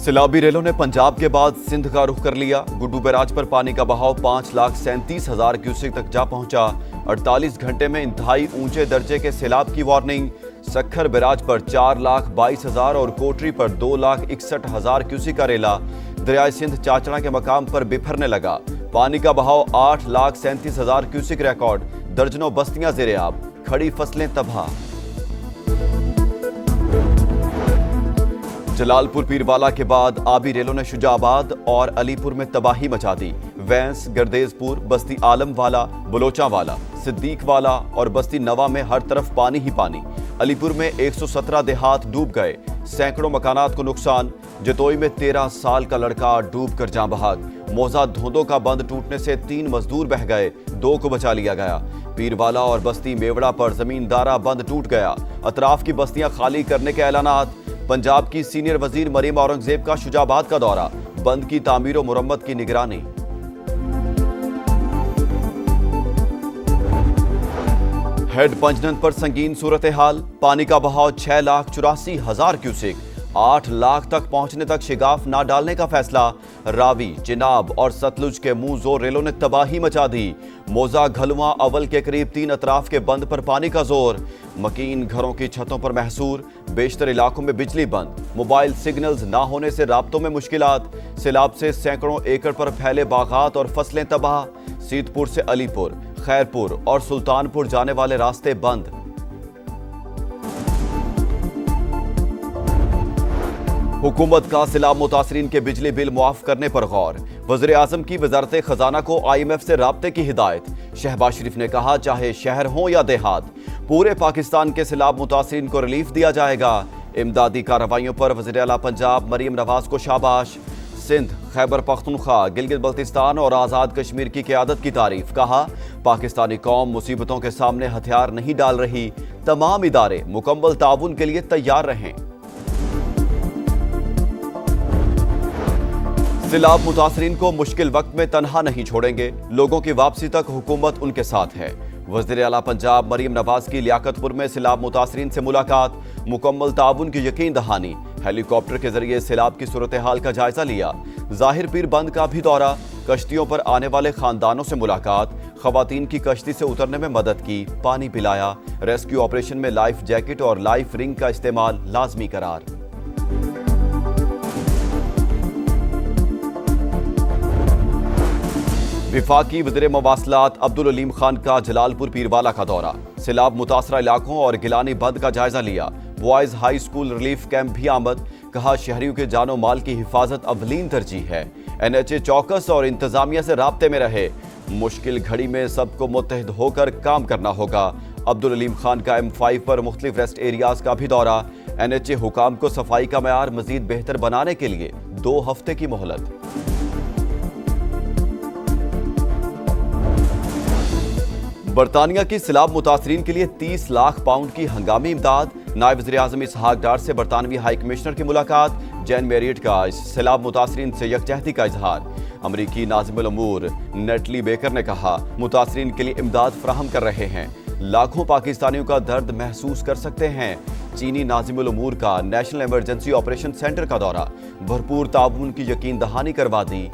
सैलाबी रेलों ने पंजाब के बाद सिंध का रुख कर लिया। गुड्डू बैराज पर पानी का बहाव 5,37,000 क्यूसेक तक जा पहुंचा। 48 घंटे में इंतहाई ऊंचे दर्जे के सैलाब की वार्निंग। सक्खर बैराज पर 4,22,000 और कोटरी पर 2,61,000 क्यूसेक का रेला दरियाए सिंध चाचड़ा के मकाम पर बिफरने लगा। पानी का बहाव 8,37,000 क्यूसेक रिकॉर्ड। दर्जनों बस्तियां जेरे आब, खड़ी फसलें तबाह। जलालपुर पीरवाला के बाद आबी रेलों ने शुजाबाद और अलीपुर में तबाही मचा दी। वैंस, गर्देजपुर, बस्ती आलमवाला, बलोचावाला, सिद्दीक वाला और बस्ती नवा में हर तरफ पानी ही पानी। अलीपुर में 117 देहात डूब गए, सैकड़ों मकानात को नुकसान। जतोई में 13 साल का लड़का डूब कर जाँ बहाक। मौजा धोंदों का बंद टूटने से 3 मजदूर बह गए, 2 को बचा लिया गया। पीरवाला और बस्ती मेवड़ा पर जमींदारा बंद टूट गया। अतराफ की बस्तियां खाली करने के ऐलानात। पंजाब की सीनियर वजीर मरीम औरंगजेब का शुजाबाद का दौरा, बंद की तामीर और मुरम्मत की निगरानी। हेड पंजनन पर संगीन सूरत हाल। पानी का बहाव 6,84,000 क्यूसेक, 8 लाख तक पहुंचने तक शिगाफ ना डालने का फैसला। रावी, चिनाब और सतलुज के मुंह जोर रेलों ने तबाही मचा दी। मोजा घलुआ अवल के करीब 3 अतराफ के बंद पर पानी का जोर। मकीन घरों की छतों पर महसूर। बेशतर इलाकों में बिजली बंद। मोबाइल सिग्नल्स ना होने से राब्तों में मुश्किलात। सैलाब से सैकड़ों एकड़ पर फैले बागात और फसलें तबाह। सीतपुर से अलीपुर, खैरपुर और सुल्तानपुर जाने वाले रास्ते बंद। हुकूमत का सैलाब मुतासरीन के बिजली बिल मुआफ करने पर गौर। वज़ीर आज़म की वज़ारत खजाना को IMF से राब्ते की हिदायत। शहबाज शरीफ ने कहा, चाहे शहर हो या देहात, पूरे पाकिस्तान के सैलाब मुतासरीन को रिलीफ दिया जाएगा। इमदादी कार्रवाइयों पर वज़ीर आला पंजाब मरीम नवाज को शाबाश। सिंध, खैबर पख्तूनख्वा, गिलगित बल्तिस्तान और आज़ाद कश्मीर की क़यादत की तारीफ। कहा, पाकिस्तानी कौम मुसीबतों के सामने हथियार नहीं डाल रही। तमाम इदारे मुकम्मल ताउन के लिए तैयार रहें। सैलाब मुतासरीन को मुश्किल वक्त में तनहा नहीं छोड़ेंगे। लोगों की वापसी तक हुकूमत उनके साथ है। वज़ीर आला पंजाब मरीम नवाज की लियाकतपुर में सैलाब मुतासरीन से मुलाकात। मुकम्मल ताउन की यकीन दहानी। हेलीकॉप्टर के जरिए सैलाब की सूरत हाल का जायजा लिया। ज़ाहिर पीर बंद का भी दौरा। कश्तियों पर आने वाले खानदानों से मुलाकात। खवातीन की कश्ती से उतरने में मदद की, पानी पिलाया। रेस्क्यू ऑपरेशन में लाइफ जैकेट और लाइफ रिंग का इस्तेमाल लाजमी करार। विफाकी वज़ीर मवासलात अब्दुल अलीम खान का जलालपुर पीरवाला का दौरा। सैलाब मुतासरा इलाकों और गिलानी बंद का जायजा लिया। Boys high school relief camp भी आमद। कहा, शहरियों के जानो माल की हिफाजत अवलीन तरजीह है। NHA चौकस और इंतजामिया से राब्ते में रहे। मुश्किल घड़ी में सबको मुत्तहिद होकर काम करना होगा। अब्दुल अलीम खान का M5 पर मुख्तलिफ रेस्ट एरियाज का भी दौरा। NHA हुकाम को सफाई का मयार मजीद बेहतर बनाने के लिए 2 हफ्ते की मोहलत। बरतानिया की सैलाब मुतासरीन के लिए 30 लाख पाउंड की हंगामी इमदाद। नायब वज़ीर आज़म इसहाक डार से बरतानवी हाई कमिश्नर की मुलाकात। जैन मैरियट का सैलाब मुतासरीन से यकजहती का इजहार। अमरीकी नाज़िमुल उमूर नेटली बेकर ने कहा, मुतासरीन के लिए इमदाद फराहम कर रहे हैं। लाखों पाकिस्तानियों का दर्द महसूस कर सकते हैं। चीनी नाज़िमुल उमूर का नेशनल इमरजेंसी ऑपरेशन सेंटर का दौरा। भरपूर ताउन की यकीन दहानी करवा दी।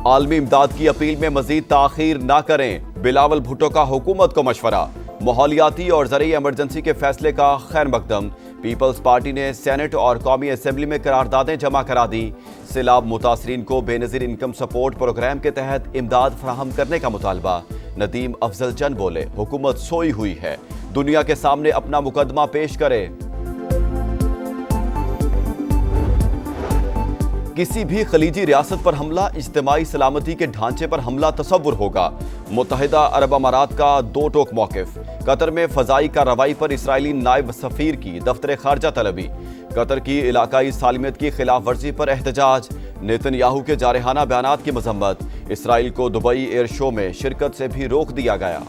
आलमी इमदाद की अपील में मजीद ताखीर ना करें। बिलावल भुट्टो का हुकूमत को मशवरा। माहौलियाती और ज़रूरी इमरजेंसी के फैसले का खैर मकदम। पीपल्स पार्टी ने सेनेट और कौमी असम्बली में करारदादें जमा करा दी। सैलाब मुतासरीन को बेनज़ीर इनकम सपोर्ट प्रोग्राम के तहत इमदाद फराहम करने का मुतालबा। नदीम अफजल चंद बोले, हुकूमत सोई हुई है, दुनिया के सामने अपना मुकदमा पेश करे। किसी भी खलीजी रियासत पर हमला इज्तिमाई सलामती के ढांचे पर हमला तसव्वुर होगा। मुत्तहिदा अरब अमारात का 2 टोक मौक़िफ़। कतर में फ़ज़ाई कार्रवाई पर इसराइली नायब सफ़ीर की दफ्तर खारजा तलबी। कतर की इलाकाई सालमियत की खिलाफ वर्जी पर एहतजाज। नेतन्याहू के जारहाना बयानात की मजम्मत। इसराइल को दुबई एयर शो में शिरकत से भी रोक दिया गया।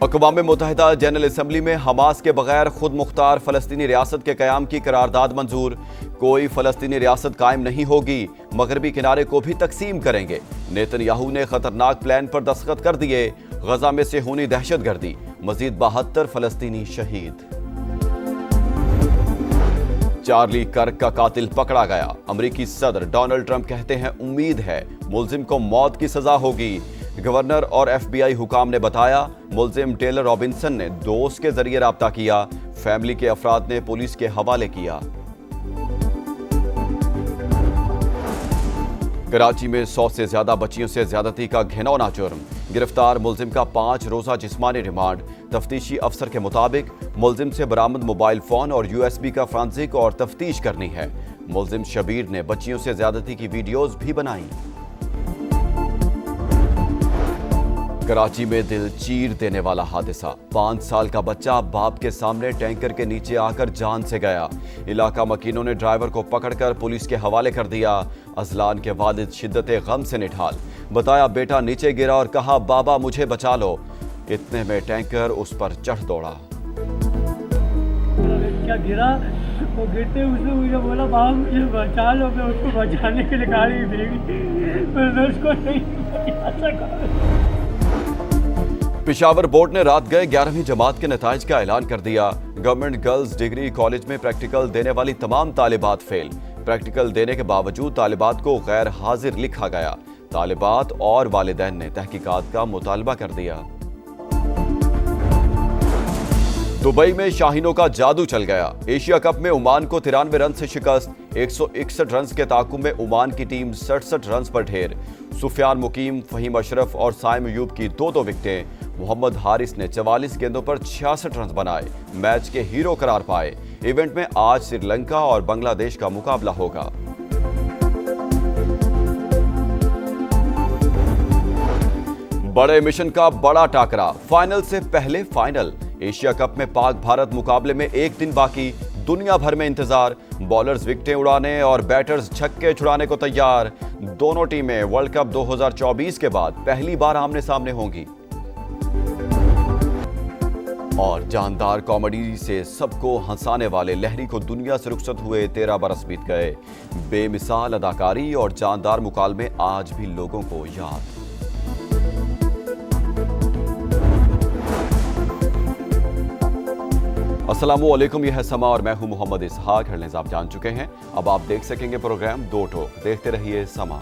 अक़वाम मुत्तहिदा जनरल असम्बली में हमास के बगैर खुद मुख्तार फ़लस्तीनी रियासत के क़याम की करारदाद मंजूर। कोई फ़लस्तीनी रियासत कायम नहीं होगी, मगरबी किनारे को भी तकसीम करेंगे। नेतन्याहू ने खतरनाक प्लान पर दस्तखत कर दिए। गजा में सेहूनी दहशतगर्दी, मजीद 72 फलस्तीनी शहीद। चार्ली कर्क का कातिल पकड़ा गया। अमेरिकी सदर डोनाल्ड ट्रंप कहते हैं उम्मीद है मुलजिम को मौत की सजा होगी। गवर्नर और FBI हुकाम ने बताया मुलजिम टेलर रॉबिन्सन ने दोस्त के जरिए राब्ता किया। फैमिली के अफराद ने पुलिस के हवाले किया। कराची में 100 से ज्यादा बच्चियों से ज्यादती का घिनौना जुर्म। गिरफ्तार मुलजिम का 5 रोजा जिस्मानी रिमांड। तफ्तीशी अफसर के मुताबिक मुलजिम से बरामद मोबाइल फोन और USB का फ्रांसिक और तफ्तीश करनी है। मुलजिम शबीर ने बच्चियों से ज्यादती की वीडियोस भी बनाई। कराची में दिल चीर देने वाला हादसा। 5 साल का बच्चा बाप के सामने टैंकर के नीचे आकर जान से गया। इलाका मकीनों ने ड्राइवर को पकड़कर पुलिस के हवाले कर दिया। अजलान के वालिद शिद्दत गम से निठाल। बताया बेटा नीचे गिरा और कहा बाबा मुझे बचा लो। इतने में टैंकर उस पर चढ़ दौड़ा। क्या गिरा, वो गिरते उसने मुझे बोला बाबा मुझे बचा लो। मैं उसको बचाने के लिए गाड़ी भेजी, मैं उसको नहीं बचा सका। पेशावर बोर्ड ने रात गए 11वीं जमात के नताइज का ऐलान कर दिया। गवर्नमेंट गर्ल्स डिग्री कॉलेज में प्रैक्टिकल देने वाली तमाम तालिबात फेल। प्रैक्टिकल देने के बावजूद तालिबात को गैर हाजिर लिखा गया। तालिबात और वालिदैन ने तहकीकात का मुतालबा कर दिया। दुबई में शाहीनों का जादू चल गया। एशिया कप में ओमान को 93 रन से शिकस्त। 161 रन के ताकुब में ओमान की टीम 67 रन पर ढेर। सुफियान मुकीम, फहीम अशरफ और साइम अयूब की 2-2 विकेटें। मोहम्मद हारिस ने 44 गेंदों पर 66 रन बनाए। मैच के हीरो करार पाए। इवेंट में आज श्रीलंका और बांग्लादेश का मुकाबला होगा। बड़े मिशन का बड़ा टाकरा। फाइनल से पहले फाइनल। एशिया कप में पाक भारत मुकाबले में एक दिन बाकी। दुनिया भर में इंतजार। बॉलर्स विकेटें उड़ाने और बैटर्स छक्के छुड़ाने को तैयार। दोनों टीमें वर्ल्ड कप 2024 के बाद पहली बार आमने सामने होंगी। और जानदार कॉमेडी से सबको हंसाने वाले लहरी को दुनिया से रुखसत हुए 13 बरस बीत गए। बेमिसाल अदाकारी और जानदार मुकालमे आज भी लोगों को याद। अस्सलामुअलैकुम, यह है समा और मैं हूं मोहम्मद इसहाक। हेडलाइंस आप जान चुके हैं, अब आप देख सकेंगे प्रोग्राम दो टोक। देखते रहिए समा।